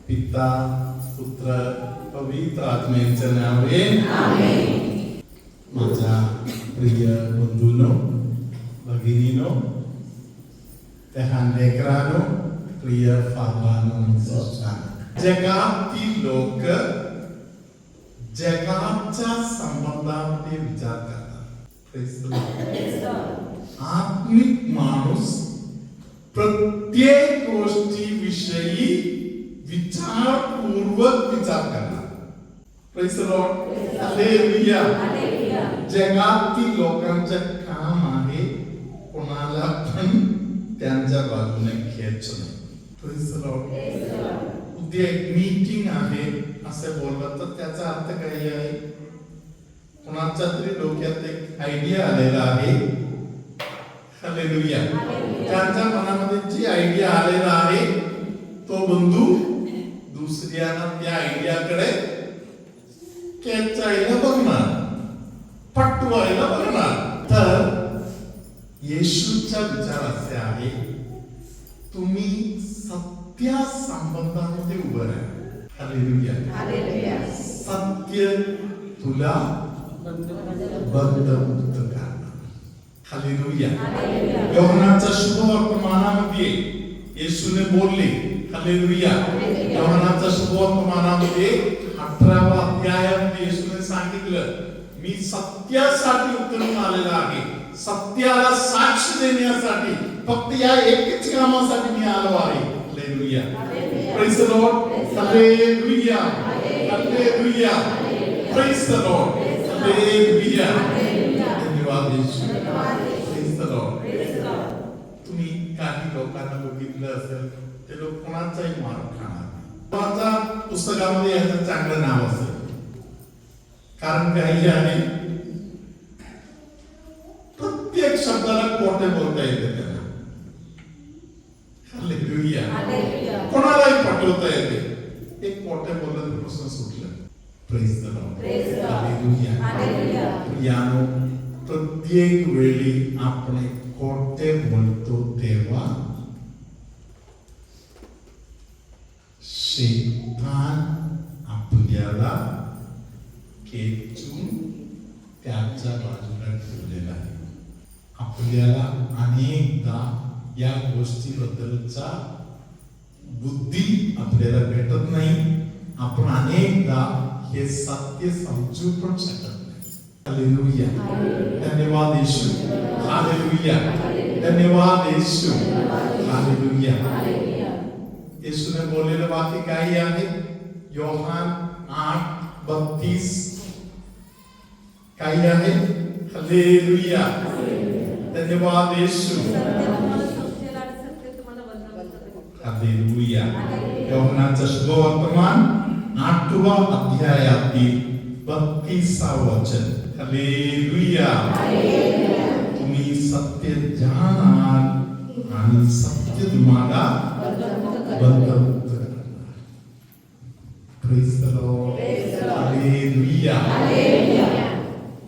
पिता पुत्र पवित्र आत्म्याच्या नावे आमेन. माझ्या प्रिय बंधूंनो भगिनीनो त्या लेकरांनो प्रिय फादरांनो जगातील लोक जगाच्या संबंधामध्ये विचार करतात. आत्मिक माणूस प्रत्येक गोष्टीविषयी विचारपूर्वक विचार करणार. Praise the Lord. हालेलुया. जगातील लोकांचं काम आहे कोणाला पण त्यांच्या बाजूने खेचणं. Praise the Lord. उद्या एक मीटिंग आहे असं बोललं तर त्याचा अर्थ काय आहे? कोणाच्या तरी डोक्यात एक आयडिया आलेला आहे. हालेलुया. त्यांच्या मनामध्ये जी आयडिया आलेला आहे तो बंधू दुसऱ्याला त्या आयडियाकडे खेचायला बघणार, पटवायला बघणार. तर येशूचा विचार असे आहे, तुम्ही सत्य संबंधामध्ये उभं राहा. हालेलुया. सत्य तुला बंधमुक्त करणार. हालेलुया. योहानाच्या शुभ वर्तमानामध्ये येशूने बोलले. हालेलुया. योहानाच्या शुभ वर्तमानामध्ये 18व्या अध्यायामध्ये येशूने सांगितलं, मी सत्यासाठी उतरून आलेला आहे, सत्याला साक्ष देण्यासाठी, फक्त या एकच कामासाठी मी आलो आहे. Hallelujah. Praise the Lord. Hallelujah. Hallelujah. Praise the Lord. Hallelujah. धन्यवाद येशू. Praise the Lord. तुम्ही काही लोकांना बघितलं असेल ते लोक कोणाचाही मार खाणार. कोणाच्या पुस्तकामध्ये याचं चांगलं नाव असेल, कारण काही आहे प्रत्येक शब्दाला खोटे बोलता येते त्यांना. हालेलुया. कोणालाही पटवता येते. एक खोटे बोललं तर प्रश्न सुटलं. Praise the Lord. हालेलुया. यानो प्रत्येक वेळी आपण खोटे बोलतो तेव्हा शैतान आपल्याला खेचून त्याच्या बाजूला ठेवलेला आहे. आपल्याला अनेकदा या गोष्टीबद्दलचा बुद्धी आपल्याला भेटत नाही. आपण अनेकदा हे सत्य समजू पण शकत नाही. हालेलुया. धन्यवाद येशू. हालेलुया. धन्यवाद येशू. हालेलुया. येशूने बोललेलं वाक्य काय आहे? योहान 8:32 काय आहे? हालेलुया. धन्यवाद येशू. हालेलुया. योहानाचा शुभ वर्तमान 8व्या अध्यायातील 32 वचन. हालेलुया. तुम्ही सत्य जाणाल आणि सत्य तुम्हाला बंधमुक्त करणार. Praise the Lord. हालेलुया.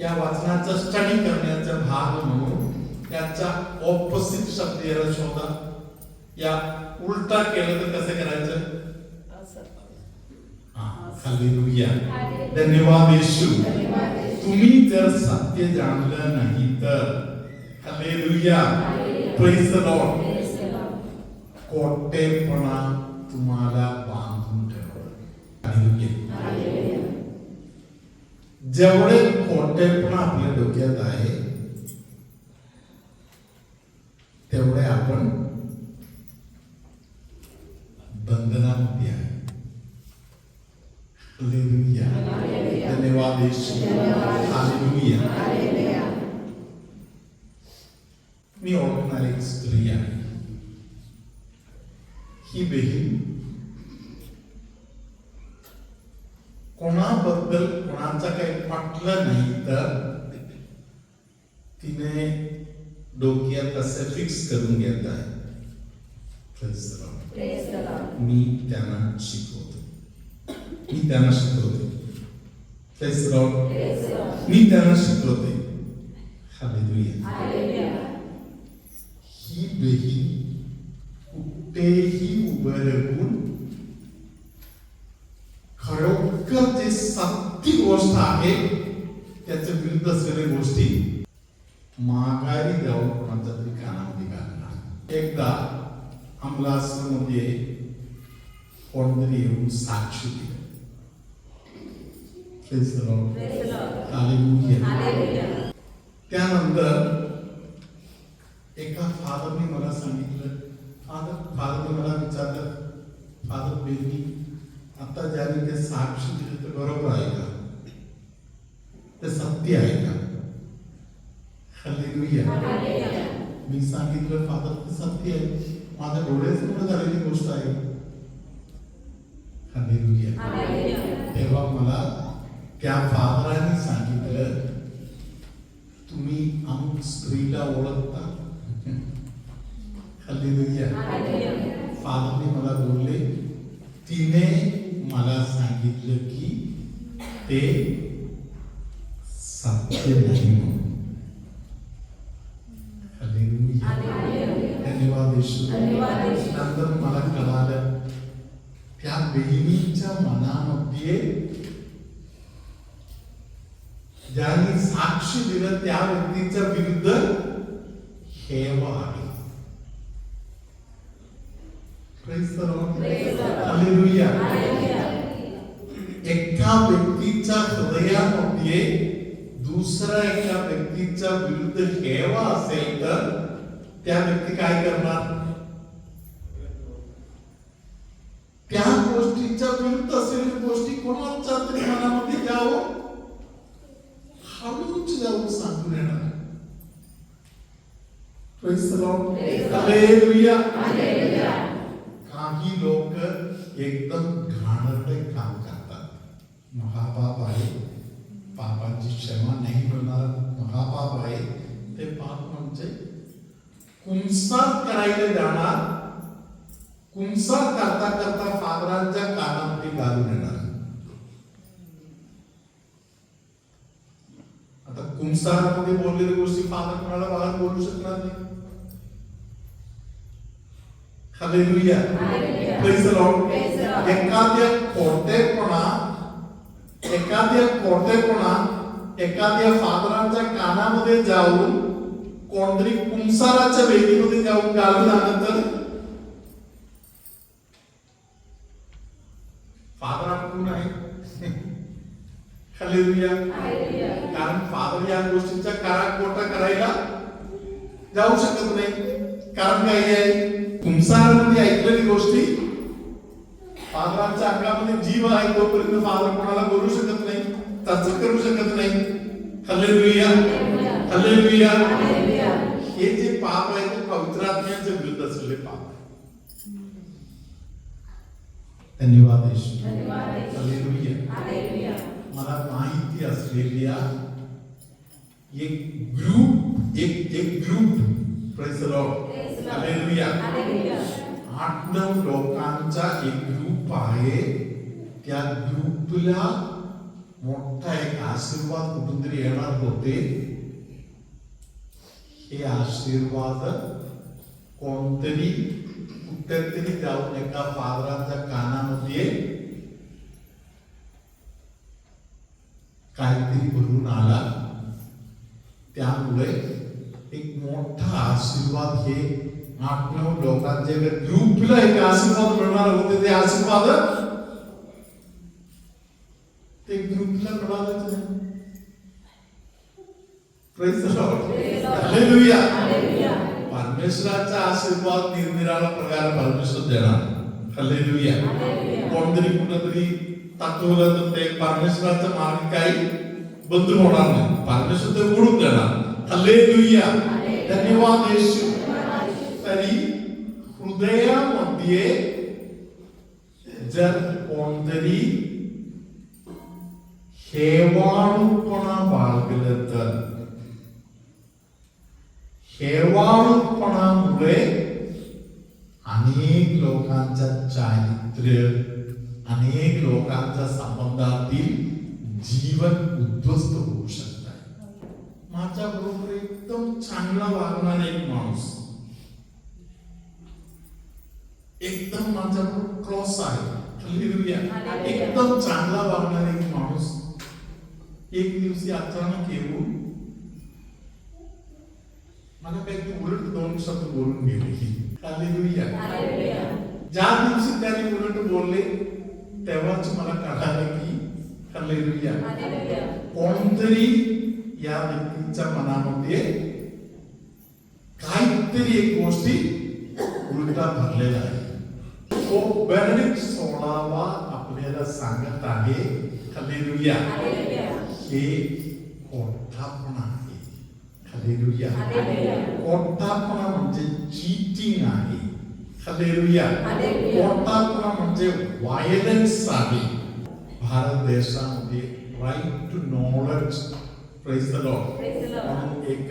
या वाचनाचा स्टडी करण्याचा भाग म्हणून त्याचा ऑपोजिट शब्द याला शोधा. या उलटा केलं तर कसं करायचं? हालेलुया. धन्यवाद येशू. तुम्ही जर सत्य जाणलं नाही तर हालेलुया. Praise the Lord. खोटेपणा तुम्हाला बांधून ठेवणार. हालेलुया. जेवढे खोटेपणा आपल्या डोक्यात आहे तेवढे आपण बंधनामध्ये आहे. हालेलुया. धन्यवाद येशू. हालेलुया. मी ओळखणारी एक स्त्री आहे. ही बहीण कोणाबद्दल कोणाचा काही पटलं नाही तर तिने डोक्यात असं फिक्स करून घेत आहे. मी त्यांना शिकवतो. मी त्यांना शिकवते. मी त्यांना शिकवते. हालेलुया. ही बहीण कुठेही उभं राहून खरोखर जे सत्य गोष्ट आहे त्याच्या विरुद्ध असलेल्या गोष्टी माघारी जाऊन कोणाच्या तरी कानामध्ये घालणार. एकदा अंमलासमध्ये कोणतरी येऊन साक्षी दिली. त्यानंतर एका फादरने मला सांगितलं, फादरने मला विचारलं, फादर बेनी आता ज्याने ते साक्ष दिले ते बरोबर आहे का, ते सत्य आहे का? हालेलुया. मी सांगितलं फादर ते सत्य आहे, माझ्या डोळ्यासमोर झालेली गोष्ट आहे. हालेलुया. तेव्हा मला त्या फादरांनी सांगितलं, तुम्ही अमुक स्त्रीला ओळखता? हालेलुया. फादरने मला बोलले, तिने मला सांगितलं की ते सत्य नाही म्हणून. धन्यवाद येशू. नंतर मला कळालं त्या बहिणीच्या मनामध्ये ज्यांनी साक्ष दिलं त्या व्यक्तीच्या विरुद्ध हेवा आहे. हालेलुया. एका व्यक्तीच्या हृदयामध्ये दुसऱ्या एका व्यक्तीच्या विरुद्ध हेवा असेल तर त्या व्यक्ती काय करणार? त्या गोष्टीच्या विरुद्ध असलेल्या गोष्टी कोणाच्या तरी मनामध्ये जावं, हळूच जाऊन सांगून येणार. Praise the Lord. हालेलुया. काही लोक एकदम घाणेरडे काम करतात. महापाप आहे, पापाची क्षमा नाही मिळणार, महापाप आहे. ते पाप म्हणजे कुंसात करायला जाणार, कुंसात करता करता फादरांच्या कानामध्ये घालून येणार. आता कुंसामध्ये बोललेल्या गोष्टी फादर कोणाला बाहेर बोलू शकणार नाही. हालेलुया. Praise the Lord. एखाद्या खोटेपणा एखाद्या फादरांच्या कानामध्ये जाऊन कोणतरी कुंसाराच्या वेदीमध्ये जाऊन घालून आलं तर फादर कोण आहे? हालेलुया. कारण फादर या गोष्टीचा काराकोटा करायला जाऊ शकत नाही. कारण काय आहे? कुंसारामध्ये ऐकलेली गोष्टी फादरांच्या अंगामध्ये जीव आहे तोपर्यंत फादर कोणाला बोलू शकत नाही, तसं करू शकत नाही. हालेलुया. हालेलुया. हे जे पाप आहे ते पवित्र आत्म्याच्या विरुद्ध असलेले पाप आहे. धन्यवाद येशू. हालेलुया. मला माहिती असलेल्या एक group praise the Lord. Hallelujah. 8-9 लोकांचा एक ग्रुप आहे. त्या ग्रुपला मोठा एक आशीर्वाद कुठून तरी येणार होते. हे आशीर्वाद कोणतरी कुठेतरी जाऊन एका फादरांच्या कानामध्ये काहीतरी भरून आला. त्यामुळे एक मोठा आशीर्वाद हे 8-9 लोकांच्या ग्रुपला एक आशीर्वाद मिळणार होते. ते आशीर्वाद ते ग्रुपला मिळालंच नाही. Praise the Lord. हालेलुया. परमेश्वराचा आशीर्वाद निरनिराळ्या प्रकारे परमेश्वर देणार. हालेलुया. कोणतरी कुठेतरी ताकवलं तर ते परमेश्वराचा मार्ग काही बंद होणार नाही. परमेश्वर ते उडून देणार. हालेलुया. धन्यवाद येशू. तरी हृदयामध्ये जर कोणतरी हेवाळूपणा बाळगलं तर हेवाळूपणामुळे अनेक लोकांच्या चारित्र्य, अनेक लोकांच्या संबंधातील जीवन उद्ध्वस्त होऊ शकतात. माझ्या बरोबर एकदम चांगला वागणारा एक माणूस, एकदम माझ्या बरोबर क्रॉस आहे, हालेलुया, एक एकदम चांगला वागणारा एक माणूस एक दिवशी अचानक येऊन मला काही उलट दोन शब्द बोलून गेले. हालेलुया. ज्या दिवशी त्याने उलट बोलले तेव्हाच मला कळालं की हालेलुया, कोणतरी या व्यक्तीच्या मनामध्ये काहीतरी एक गोष्टी उलटा भरलेला आहे. तो बेनेडिक्ट 16वा आपल्याला सांगत आहे हालेलुया, हे खोटापणा आहे. हालेलुया. खोटापणा म्हणजे चीटिंग आहे. हालेलुया. खोटापणा म्हणजे व्हायलन्स आहे. भारत देशामध्ये right to knowledge, praise the Lord, म्हणून एक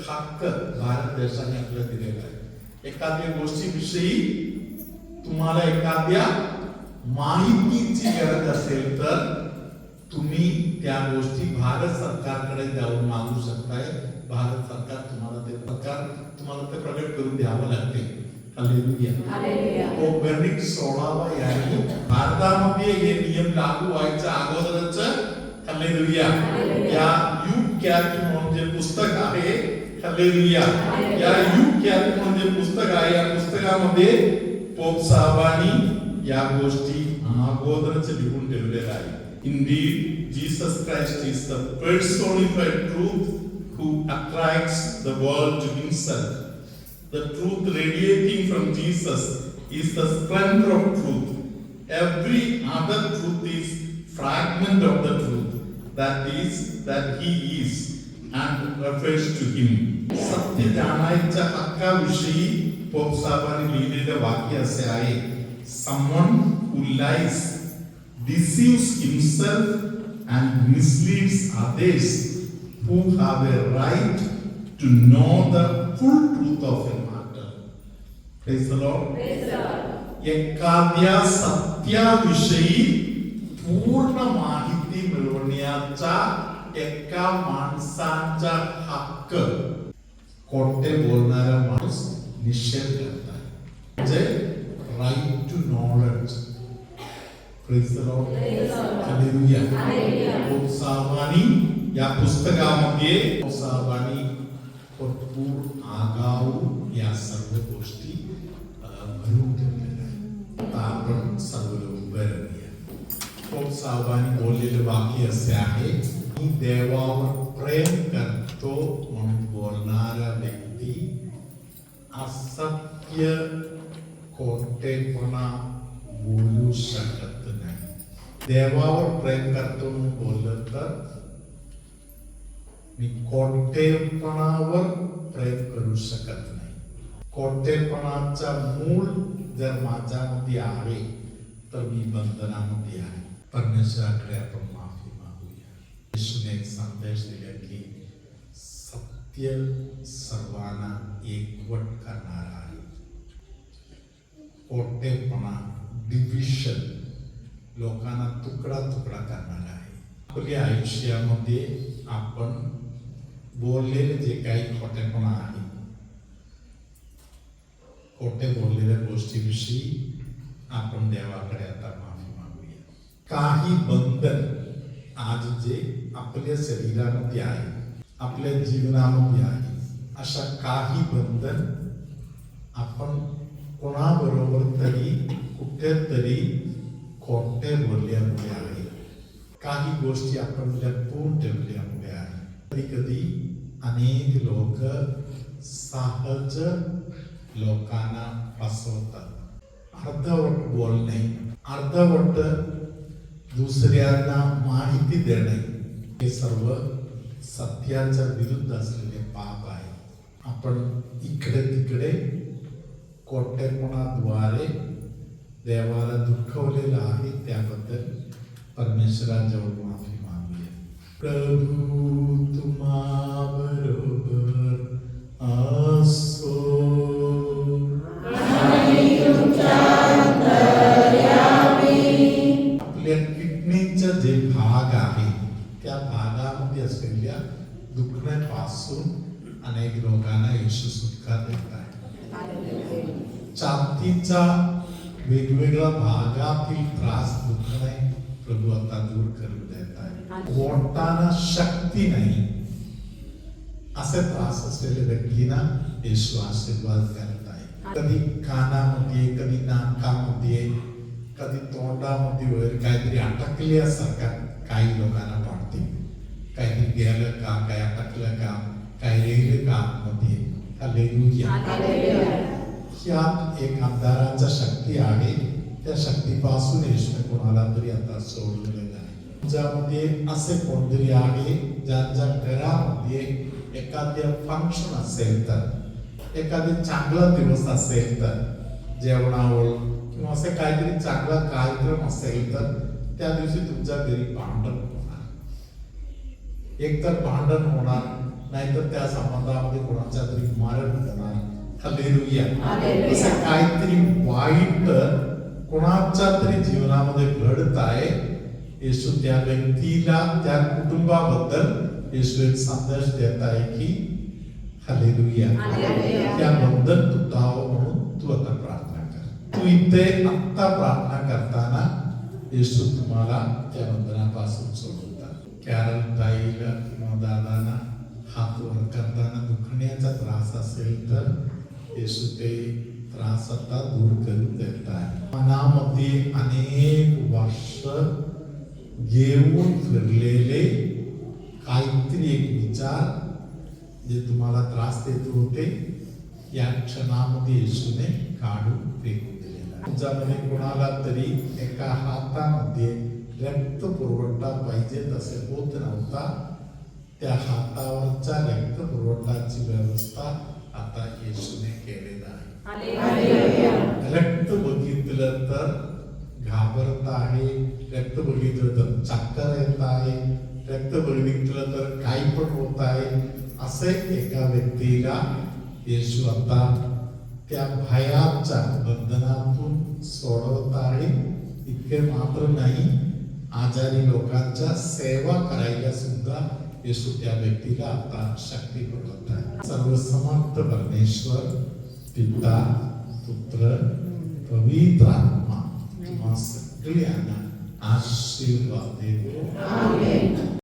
हक्क भारत देशाने आपल्याला दिलेला आहे. एखाद्या गोष्टीविषयी तुम्हाला एखाद्या माहितीची गरज असेल तर तुम्ही त्या गोष्टी भारत सरकारकडे जाऊन मागू शकताय. भारत सरकार तुम्हाला ते प्रकट करून द्यावं लागते. हालेलुया. तो बेनेडिक्ट 16वा याने भारतामध्ये हे नियम लागू व्हायच्या अगोदरच हालेलुया या युग कॅलेंडर जे पुस्तक आहे, हालेलुया, या युग कॅलेंडर जे पुस्तक आहे, या पुस्तकामध्ये पोप साहेबांनी या गोष्टी अगोदरच लिहून ठेवलेल्या आहे. Indeed, Jesus Christ is the personified truth who attracts the world to himself. The truth radiating from Jesus is the splendor of truth. Every other truth is fragment of the truth that he is and refers to him. सत्य जाणायच्या हक्काविषयी pope साहेबांनी लिहिलेले वाक्य असे आहे: Someone who lies, deceives himself and misleads others who have a right to know the full truth of a matter. Praise the Lord. Praise the Lord. एखाद्या सत्याविषयी पूर्ण माहिती मिळवण्याचा एका माणसाचा हक्क खोटे बोलणारा माणूस निषेध करतात. म्हणजे right to knowledge. Praise the Lord. Hallelujah. Pope साहेबांनी या पुस्तकामध्ये पोप साहेबांनी भरपूर आगाऊ या सर्व गोष्टी भरून ठेवलेल्या आहेत. आता आपण सर्व उभे राहूया. पोप साहेबांनी बोललेले वाक्य असे आहे: मी देवावर प्रेम करतो म्हणून बोलणारा व्यक्ती असत्य खोटेपणा बोलू शकत नाही. देवावर प्रेम करतो म्हणून बोललं तर मी खोटेपणावर प्रेम करू शकत नाही. खोटेपणाचा मूळ जर माझ्यामध्ये आहे तर मी बंधनामध्ये आहे. परमेश्वराकडे आपण माफी मागूया. येशूने एक संदेश दिला की सत्य सर्वांना एकवट करणार आहे. खोटेपणा, डिव्हिजन लोकांना तुकडा तुकडा करणार आहे. आपल्या आयुष्यामध्ये आपण बोललेले जे काही खोटेपणा आहे, खोटे बोललेल्या गोष्टीविषयी आपण देवाकडे आता माफी मागूया. काही बंधन आज जे आपल्या शरीरामध्ये आहे, आपल्या जीवनामध्ये आहे, अशा काही बंधन आपण कोणाबरोबर तरी कुठेतरी खोटे बोलल्यामुळे आहे. काही गोष्टी आपण लपवून ठेवल्यामुळे आहे. कधी कधी अनेक लोक सहज लोकांना फसवतात. अर्धवट बोलणे, अर्धवट दुसऱ्यांना माहिती देणे, हे सर्व सत्याच्या विरुद्ध असलेले पाप आहे. आपण इकडे तिकडे खोटेपणाद्वारे देवाला दुखवलेलं आहे. त्याबद्दल परमेश्वराजवळ माफी मागूया. प्रभू तुम्हा बरोबर असो. आपल्या किडनीचा जे भाग आहे त्या भागामध्ये असलेल्या दुखण्यापासून अनेक लोकांना येशू सुटका देत आहे. छातीचा वेगवेगळ्या भागातील त्रास, दुखणे, प्रभू आता दूर करून देत आहे. ओढताना शक्ती नाही असे त्रास असलेल्या व्यक्तींना येशू आशीर्वाद करत आहे. कधी कानामध्ये, कधी नाकामध्ये, कधी तोंडामध्ये वगैरे काहीतरी अटकल्यासारखा काही लोकांना वाटते. काहीतरी गेलं का, काय अटकलं का, काय राहिलं का मध्ये. हालेलुया. ह्यात एक अंधाराचा शक्ती आहे. त्या शक्तीपासून येशूने कोणाला तरी आता सोडलेलं आहे. तुझ्यामध्ये असे कोणतरी आहे ज्यांच्या घरामध्ये एखाद्या फंक्शन असेल तर, एखादे चांगला दिवस असेल तर, जेवणावर किंवा असे काहीतरी चांगला कार्यक्रम असेल तर त्या दिवशी तुमच्या घरी भांडण होणार. एकतर भांडण होणार, नाहीतर त्या संबंधामध्ये कोणाच्या तरी मरण होणार. हालेलुया. असं काहीतरी वाईट कोणाच्या तरी जीवनामध्ये घडत आहे. येशू त्या व्यक्तीला, त्या कुटुंबाबद्दल येशू एक संदेश देत आहे की हालेलुया, त्या बंधन तुटावं म्हणून तू आता प्रार्थना कर. तू इथे आता प्रार्थना करताना येशू तुम्हाला त्या बंधनापासून सोडवतात. कॅरल ताईला किंवा दादांना हात वर करताना दुखण्याचा त्रास असेल तर येशू ते त्रास आता दूर करून देत आहे. मनामध्ये अनेक वर्ष घेऊन फिरलेले काहीतरी एक विचार जे तुम्हाला त्रास देत होते, या क्षणामध्ये येशूने काढून फेकून दिलेला आहे. तुमच्यामध्ये कोणाला तरी एका हातामध्ये रक्त पुरवठा पाहिजे तसे होत नव्हता, त्या हातावरच्या रक्त पुरवठाची व्यवस्था आता येशूने केलेला आहे. रक्त बघितलं तर घाबरत आहे, रक्त बघितलं तर चक्कर येत आहे, रक्त बघितलं तर काही पण होत आहे. असे एका व्यक्तीला येशू आता त्या भयाच्या बंधनातून सोडवत आहे. इतके मात्र नाही, आजारी लोकांच्या सेवा करायला सुद्धा येशू त्या व्यक्तीला आता शक्ती पुरवत आहे. सर्वसमर्थ परमेश्वर पिता, पुत्र, पवित्र आत्मा तुम्हा सगळ्यांना आशीर्वाद देतो. आमेन.